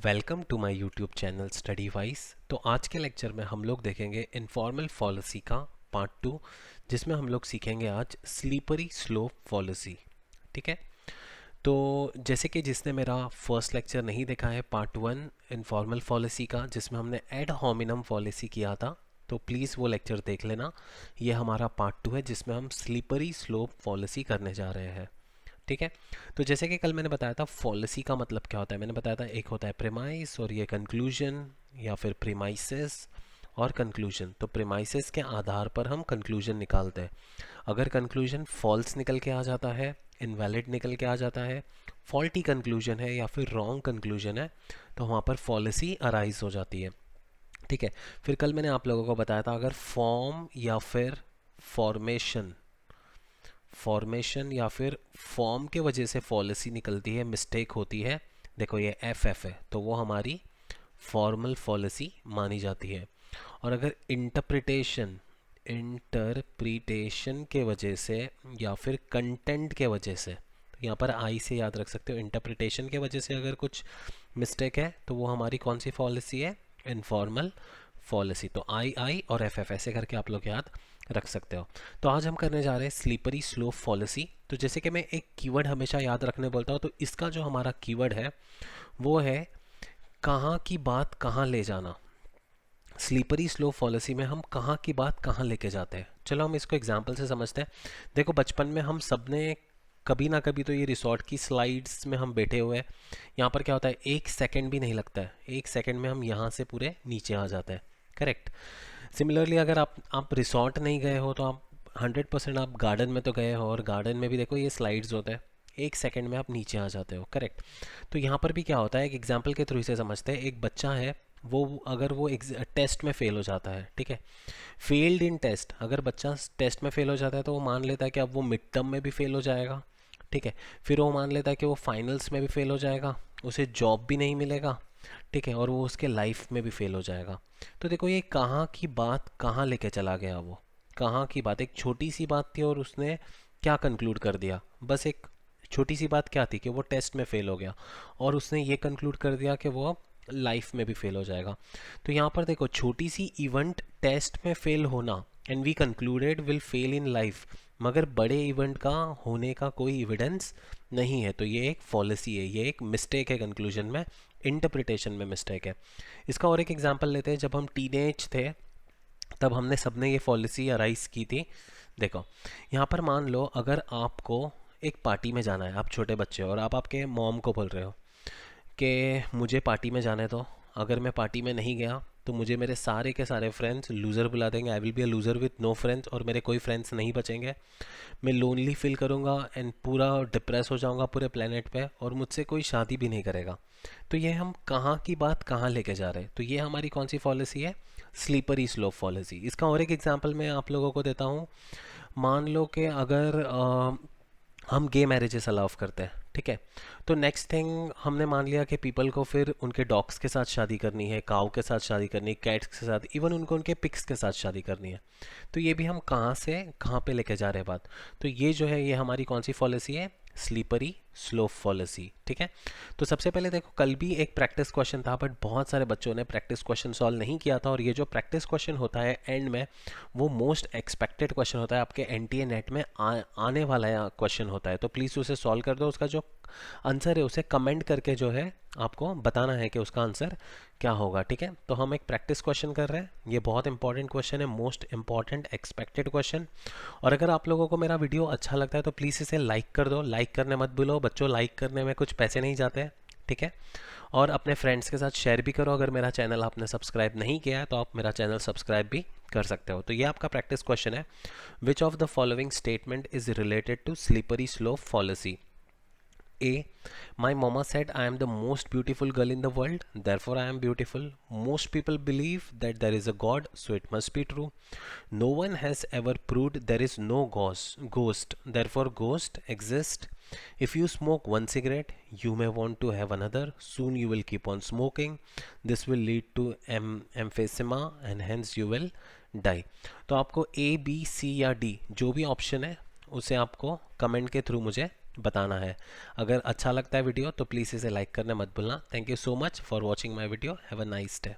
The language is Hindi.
Welcome to my YouTube channel study wise. तो आज के लेक्चर में हम लोग देखेंगे इनफॉर्मल पॉलिसी का पार्ट 2, जिसमें हम लोग सीखेंगे आज स्लीपरी स्लोप पॉलिसी। ठीक है, तो जैसे कि जिसने मेरा फर्स्ट लेक्चर नहीं देखा है पार्ट 1 इनफॉर्मल पॉलिसी का, जिसमें हमने एड होमिनम पॉलिसी किया था, तो प्लीज़ वो लेक्चर देख लेना। ये हमारा पार्ट 2 है जिसमें हम स्लीपरी स्लोप पॉलिसी करने जा रहे हैं। ठीक है, तो जैसे कि कल मैंने बताया था पॉलिसी का मतलब क्या होता है। मैंने बताया था एक होता है प्रेमाइस और ये कंक्लूजन, या फिर प्रीमाइसेस और कंक्लूजन। तो प्रीमाइसेस के आधार पर हम कंक्लूजन निकालते हैं। अगर कंक्लूजन फॉल्स निकल के आ जाता है, इनवैलिड निकल के आ जाता है, फॉल्टी कंक्लूजन है या फिर रॉन्ग कंक्लूजन है, तो वहाँ पर पॉलिसी अराइज हो जाती है। ठीक है, फिर कल मैंने आप लोगों को बताया था अगर फॉर्म या फिर फॉर्मेशन या फिर फॉर्म के वजह से पॉलिसी निकलती है, मिस्टेक होती है, देखो ये एफ है, तो वो हमारी फॉर्मल पॉलिसी मानी जाती है। और अगर इंटरप्रिटेशन के वजह से या फिर कंटेंट के वजह से, तो यहाँ पर आई से याद रख सकते हो, इंटरप्रिटेशन के वजह से अगर कुछ मिस्टेक है तो वो हमारी कौन सी पॉलिसी है, इनफॉर्मल पॉलिसी। तो आई और एफ ऐसे करके आप लोग याद रख सकते हो। तो आज हम करने जा रहे हैं स्लीपरी स्लोप पॉलिसी। तो जैसे कि मैं एक कीवर्ड हमेशा याद रखने बोलता हूँ, तो इसका जो हमारा कीवर्ड है वो है कहाँ की बात कहाँ ले जाना। स्लीपरी स्लोप पॉलिसी में हम कहाँ की बात कहाँ लेके जाते हैं। चलो हम इसको एग्जांपल से समझते हैं। देखो बचपन में हम सब ने कभी ना कभी तो ये रिसोर्ट की स्लाइड्स में हम बैठे हुए हैं। यहाँ पर क्या होता है, एक सेकंड भी नहीं लगता है, एक सेकंड में हम यहाँ से पूरे नीचे आ जाते हैं। करेक्ट। सिमिलरली अगर आप रिसोर्ट नहीं गए हो तो आप 100% आप गार्डन में तो गए हो, और गार्डन में भी देखो ये स्लाइड्स होते हैं, एक सेकंड में आप नीचे आ जाते हो। करेक्ट। तो यहाँ पर भी क्या होता है, एक एग्जांपल के थ्रू इसे समझते हैं। एक बच्चा है, वो अगर वो टेस्ट में फेल हो जाता है, ठीक है, फेल्ड इन टेस्ट, अगर बच्चा टेस्ट में फेल हो जाता है तो वो मान लेता है कि अब वो मिड टर्म में भी फेल हो जाएगा। ठीक है, फिर वो मान लेता है कि वो फाइनल्स में भी फेल हो जाएगा, उसे जॉब भी नहीं मिलेगा। ठीक है, और वो उसके लाइफ में भी फेल हो जाएगा। तो देखो ये कहाँ की बात कहाँ लेके चला गया, वो कहाँ की बात, एक छोटी सी बात थी और उसने क्या कंक्लूड कर दिया। बस एक छोटी सी बात क्या थी कि वो टेस्ट में फेल हो गया, और उसने ये कंक्लूड कर दिया कि वो लाइफ में भी फेल हो जाएगा। तो यहाँ पर देखो छोटी सी इवेंट टेस्ट में फेल होना, and we concluded will fail in life, मगर बड़े इवेंट का होने का कोई एविडेंस नहीं है। तो ये एक फॉलिसी है, ये एक मिस्टेक है, कंक्लूजन में, इंटरप्रिटेशन में मिस्टेक है। इसका और एक एग्जांपल लेते हैं। जब हम टीनेज थे तब हमने सबने ये पॉलिसी अराइज की थी। देखो यहाँ पर मान लो अगर आपको एक पार्टी में जाना है, आप छोटे बच्चे हो और आप आपके मॉम को बोल रहे हो कि मुझे पार्टी में जाने दो, अगर मैं पार्टी में नहीं गया तो मुझे मेरे सारे के सारे फ्रेंड्स लूज़र बुला देंगे, I will be a loser with no friends, और मेरे कोई फ्रेंड्स नहीं बचेंगे, मैं लोनली फील करूँगा एंड पूरा डिप्रेस हो जाऊँगा पूरे प्लेनेट पे, और मुझसे कोई शादी भी नहीं करेगा। तो ये हम कहाँ की बात कहाँ लेके जा रहे हैं, तो ये हमारी कौन सी पॉलिसी है, स्लीपरी स्लोप पॉलिसी। इसका और एक एग्जांपल मैं आप लोगों को देता हूँ। मान लो कि अगर हम गे मैरिजेस अलाउ करते हैं, ठीक है, तो नेक्स्ट थिंग हमने मान लिया कि पीपल को फिर उनके डॉग्स के साथ शादी करनी है, काऊ के साथ शादी करनी है, कैट्स के साथ, इवन उनको उनके पिग्स के साथ शादी करनी है। तो ये भी हम कहाँ से कहाँ पे लेके जा रहे हैं बात। तो ये जो है ये हमारी कौन सी पॉलिसी है, स्लीपरी स्लोप पॉलिसी। ठीक है, तो सबसे पहले देखो कल भी एक प्रैक्टिस क्वेश्चन था, बट बहुत सारे बच्चों ने प्रैक्टिस क्वेश्चन सॉल्व नहीं किया था, और ये जो प्रैक्टिस क्वेश्चन होता है एंड में, वो मोस्ट एक्सपेक्टेड क्वेश्चन होता है, आपके एनटीए नेट में आने वाला क्वेश्चन होता है। तो प्लीज़ उसे सॉल्व कर दो, उसका जो आंसर है उसे कमेंट करके जो है आपको बताना है कि उसका आंसर क्या होगा। ठीक है, तो हम एक प्रैक्टिस क्वेश्चन कर रहे हैं, ये बहुत इंपॉर्टेंट क्वेश्चन है, मोस्ट इंपॉर्टेंट एक्सपेक्टेड क्वेश्चन। और अगर आप लोगों को मेरा वीडियो अच्छा लगता है तो प्लीज़ इसे लाइक कर दो, लाइक करने मत भूलो बच्चों, लाइक करने में कुछ पैसे नहीं जाते हैं। ठीक है, और अपने फ्रेंड्स के साथ शेयर भी करो। अगर मेरा चैनल आपने सब्सक्राइब नहीं किया है तो आप मेरा चैनल सब्सक्राइब भी कर सकते हो। तो ये आपका प्रैक्टिस क्वेश्चन है, which of the following statement is related to slippery slope policy. A. My mama said I am the most beautiful girl in the world, therefore I am beautiful. Most people believe that there is a God, so it must be true. No one has ever proved there is no ghost, therefore ghost exist. If you smoke one cigarette, you may want to have another. Soon you will keep on smoking. This will lead to emphysema and hence you will die. तो आपको A, B, C या D जो भी ऑप्शन है उसे आपको कमेंट के थ्रू मुझे बताना है। अगर अच्छा लगता है वीडियो तो प्लीज़ इसे लाइक करना मत भूलना। Thank you so much for watching my video. Have a nice day.